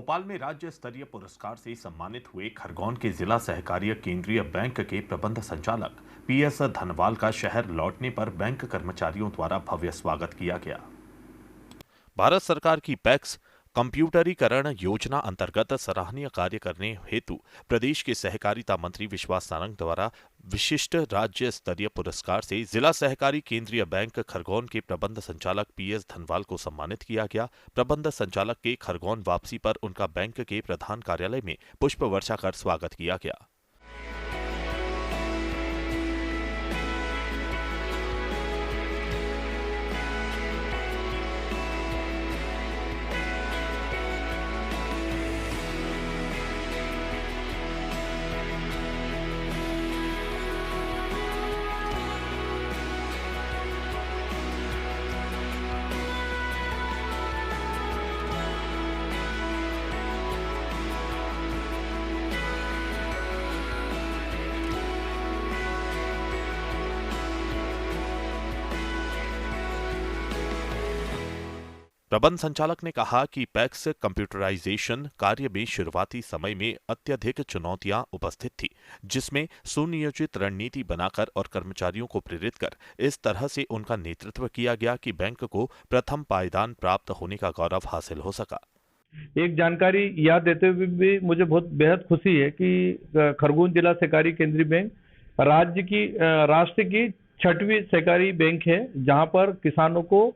भोपाल में राज्य स्तरीय पुरस्कार से सम्मानित हुए खरगोन के जिला सहकारिय केंद्रीय बैंक के प्रबंध संचालक पीएस धनवाल का शहर लौटने पर बैंक कर्मचारियों द्वारा भव्य स्वागत किया गया। भारत सरकार की पैक्स कंप्यूटरीकरण योजना अंतर्गत सराहनीय कार्य करने हेतु प्रदेश के सहकारिता मंत्री विश्वास सारंग द्वारा विशिष्ट राज्य स्तरीय पुरस्कार से जिला सहकारी केंद्रीय बैंक खरगोन के प्रबंध संचालक पीएस धनवाल को सम्मानित किया गया। प्रबंध संचालक के खरगोन वापसी पर उनका बैंक के प्रधान कार्यालय में पुष्प वर्षा कर स्वागत किया गया। प्रबंध संचालक ने कहा कि पैक्स कंप्यूटराइजेशन कार्य में शुरुआती समय में अत्यधिक चुनौतियां उपस्थित थी, जिसमें सुनियोजित रणनीति बनाकर और कर्मचारियों को प्रेरित कर इस तरह से उनका नेतृत्व किया गया कि बैंक को प्रथम पायदान प्राप्त होने का गौरव हासिल हो सका। एक जानकारी याद देते हुए भी मुझे बहुत बेहद खुशी है कि खरगोन जिला सहकारी केंद्रीय बैंक राष्ट्र की 6वीं सहकारी बैंक है, जहां पर किसानों को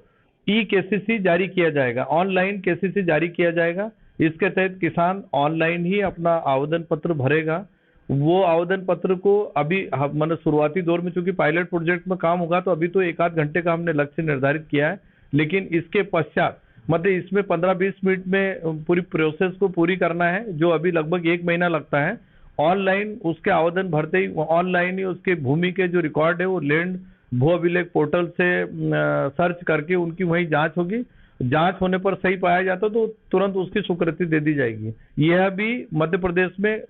केसीसी जारी किया जाएगा, ऑनलाइन केसीसी जारी किया जाएगा। इसके तहत किसान ऑनलाइन ही अपना आवेदन पत्र भरेगा। वो आवेदन पत्र को अभी मतलब शुरुआती दौर में चूंकि पायलट प्रोजेक्ट में काम होगा तो अभी तो 1 आध घंटे का हमने लक्ष्य निर्धारित किया है, लेकिन इसके पश्चात मतलब इसमें 15-20 मिनट में पूरी प्रोसेस को पूरी करना है, जो अभी लगभग 1 महीना लगता है। ऑनलाइन उसके आवेदन भरते ही ऑनलाइन ही उसके भूमि के जो रिकॉर्ड है वो लैंड भू अभिलेख पोर्टल से सर्च करके उनकी वहीं जांच होगी। जांच होने पर सही पाया जाता तो तुरंत उसकी स्वीकृति दे दी जाएगी। यह भी मध्य प्रदेश में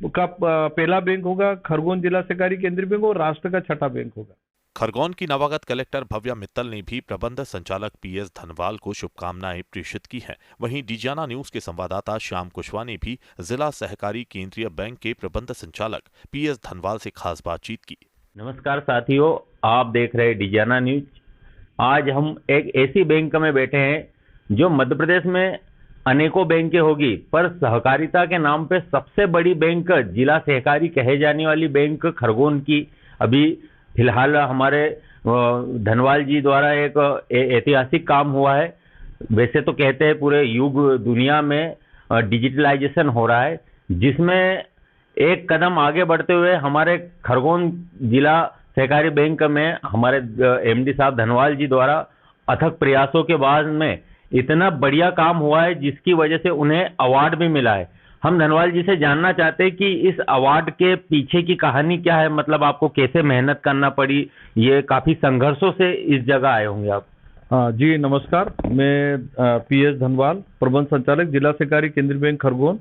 का पहला बैंक होगा, खरगोन जिला सहकारी केंद्रीय बैंक, और राष्ट्र का 6ठा बैंक होगा। खरगोन की नवागत कलेक्टर भव्या मित्तल ने भी प्रबंध संचालक पीएस धनवाल को शुभकामनाएं प्रेषित की हैं। वहीं डिजियाना न्यूज के संवाददाता श्याम कुशवाहा ने भी जिला सहकारी केंद्रीय बैंक के प्रबंध संचालक पीएस धनवाल से खास बातचीत की। नमस्कार साथियों, आप देख रहे हैं डिजियाना न्यूज। आज हम एक ऐसी बैंक में बैठे हैं जो मध्य प्रदेश में अनेकों बैंकें होगी, पर सहकारिता के नाम पे सबसे बड़ी बैंक जिला सहकारी कहे जाने वाली बैंक खरगोन की अभी फिलहाल हमारे धनवाल जी द्वारा एक ऐतिहासिक काम हुआ है। वैसे तो कहते हैं पूरे युग दुनिया में डिजिटलाइजेशन हो रहा है, जिसमें एक कदम आगे बढ़ते हुए हमारे खरगोन जिला सहकारी बैंक में हमारे एमडी साहब धनवाल जी द्वारा अथक प्रयासों के बाद में इतना बढ़िया काम हुआ है, जिसकी वजह से उन्हें अवार्ड भी मिला है। हम धनवाल जी से जानना चाहते हैं कि इस अवार्ड के पीछे की कहानी क्या है, मतलब आपको कैसे मेहनत करना पड़ी, ये काफी संघर्षों से इस जगह आए होंगे आप। जी नमस्कार, मैं पीएस धनवाल, प्रबंध संचालक जिला सहकारी केंद्रीय बैंक खरगोन।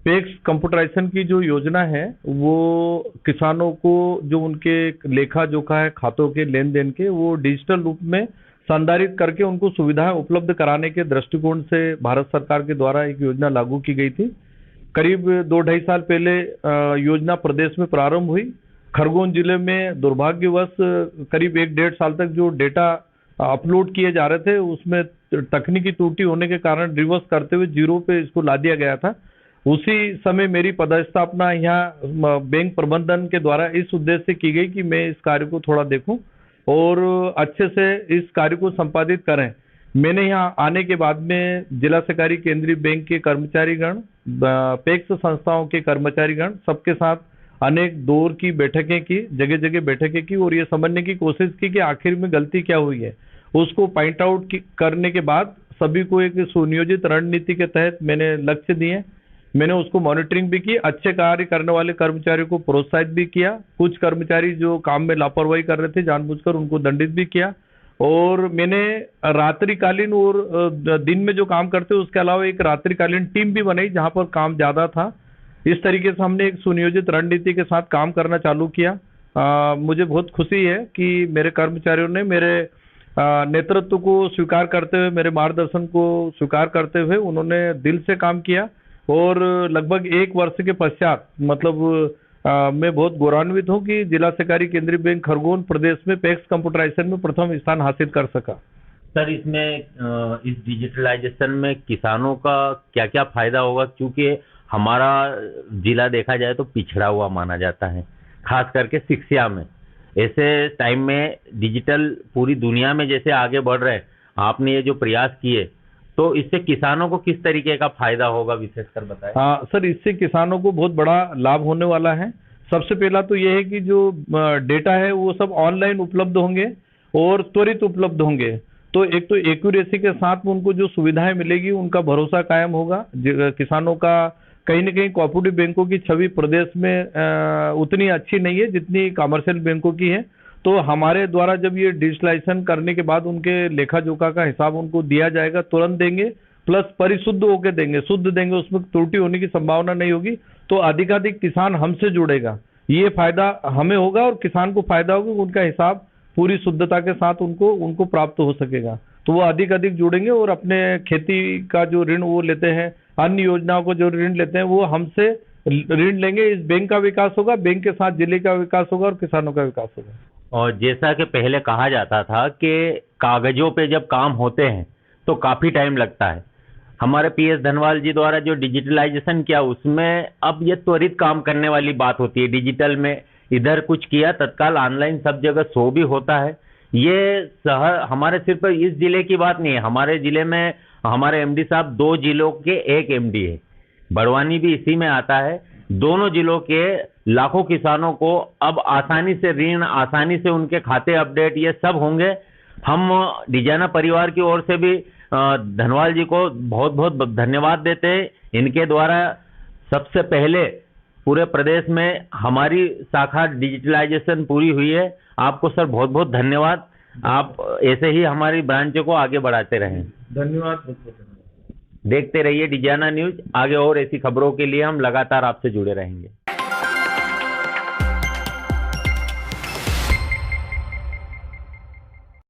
पैक्स कंप्यूटराइजेशन की जो योजना है वो किसानों को जो उनके लेखा जोखा है खातों के लेन देन के, वो डिजिटल रूप में संधारित करके उनको सुविधाएं उपलब्ध कराने के दृष्टिकोण से भारत सरकार के द्वारा एक योजना लागू की गई थी। करीब 2-2.5 साल पहले योजना प्रदेश में प्रारंभ हुई। खरगोन जिले में दुर्भाग्यवश करीब 1-1.5 साल तक जो डेटा अपलोड किए जा रहे थे उसमें तकनीकी त्रुटि होने के कारण रिवर्स करते हुए 0 पे इसको ला दिया गया था। उसी समय मेरी पदस्थापना यहाँ बैंक प्रबंधन के द्वारा इस उद्देश्य से की गई कि मैं इस कार्य को थोड़ा देखूं और अच्छे से इस कार्य को संपादित करें। मैंने यहाँ आने के बाद में जिला सहकारी केंद्रीय बैंक के कर्मचारीगण, पैक्स संस्थाओं के कर्मचारीगण सबके साथ अनेक दौर की बैठकें की, जगह जगह बैठकें की और ये समझने की कोशिश की कि आखिर में गलती क्या हुई है। उसको पॉइंट आउट करने के बाद सभी को एक सुनियोजित रणनीति के तहत मैंने लक्ष्य दिए। मैंने उसको मॉनिटरिंग भी की, अच्छे कार्य करने वाले कर्मचारियों को प्रोत्साहित भी किया। कुछ कर्मचारी जो काम में लापरवाही कर रहे थे जानबूझकर उनको दंडित भी किया। और मैंने रात्रिकालीन और दिन में जो काम करते उसके अलावा एक रात्रिकालीन टीम भी बनाई जहां पर काम ज्यादा था। इस तरीके से हमने एक सुनियोजित रणनीति के साथ काम करना चालू किया। मुझे बहुत खुशी है कि मेरे कर्मचारियों ने मेरे नेतृत्व को स्वीकार करते हुए, मेरे मार्गदर्शन को स्वीकार करते हुए उन्होंने दिल से काम किया। और लगभग 1 वर्ष के पश्चात मतलब मैं बहुत गौरवान्वित हूं कि जिला सहकारी केंद्रीय बैंक खरगोन प्रदेश में पैक्स कंप्यूटराइजेशन में प्रथम स्थान हासिल कर सका। सर, इसमें इस डिजिटलाइजेशन में किसानों का क्या क्या फायदा होगा, क्योंकि हमारा जिला देखा जाए तो पिछड़ा हुआ माना जाता है, खास करके शिक्षा में। ऐसे टाइम में डिजिटल पूरी दुनिया में जैसे आगे बढ़ रहे हैं, आपने ये जो प्रयास किए, तो इससे किसानों को किस तरीके का फायदा होगा, विशेषकर बताएं। हाँ सर, इससे किसानों को बहुत बड़ा लाभ होने वाला है। सबसे पहला तो यह है कि जो डेटा है वो सब ऑनलाइन उपलब्ध होंगे और त्वरित उपलब्ध होंगे। तो एक तो एक्यूरेसी के साथ में उनको जो सुविधाएं मिलेगी, उनका भरोसा कायम होगा। किसानों का कहीं न कहीं कोऑपरेटिव बैंकों की छवि प्रदेश में उतनी अच्छी नहीं है जितनी कमर्शियल बैंकों की है। तो हमारे द्वारा जब ये डिजिटलाइजेशन करने के बाद उनके लेखा जोखा का हिसाब उनको दिया जाएगा, तुरंत देंगे, प्लस परिशुद्ध होकर देंगे, शुद्ध देंगे, उसमें त्रुटि होने की संभावना नहीं होगी। तो अधिकाधिक किसान हमसे जुड़ेगा, ये फायदा हमें होगा और किसान को फायदा होगा, उनका हिसाब पूरी शुद्धता के साथ उनको प्राप्त हो सकेगा। तो वो अधिक जुड़ेंगे और अपने खेती का जो ऋण वो लेते हैं, अन्य योजनाओं को जो ऋण लेते हैं, वो हमसे ऋण लेंगे। इस बैंक का विकास होगा, बैंक के साथ जिले का विकास होगा और किसानों का विकास होगा। और जैसा कि पहले कहा जाता था कि कागजों पे जब काम होते हैं तो काफी टाइम लगता है, हमारे पीएस धनवाल जी द्वारा जो डिजिटलाइजेशन किया उसमें अब ये त्वरित काम करने वाली बात होती है। डिजिटल में इधर कुछ किया, तत्काल ऑनलाइन सब जगह शो भी होता है। ये शहर हमारे सिर्फ इस जिले की बात नहीं है, हमारे जिले में हमारे एमडी साहब 2 जिलों के एक एमडी है, बड़वानी भी इसी में आता है। दोनों जिलों के लाखों किसानों को अब आसानी से ऋण, आसानी से उनके खाते अपडेट, ये सब होंगे। हम डिजाना परिवार की ओर से भी धनवाल जी को बहुत बहुत धन्यवाद देते हैं। इनके द्वारा सबसे पहले पूरे प्रदेश में हमारी शाखा डिजिटलाइजेशन पूरी हुई है। आपको सर बहुत बहुत धन्यवाद। आप ऐसे ही हमारी ब्रांचों को आगे बढ़ाते रहें। धन्यवाद। देखते रहिए डिजाना न्यूज। आगे और ऐसी खबरों के लिए हम लगातार आपसे जुड़े रहेंगे।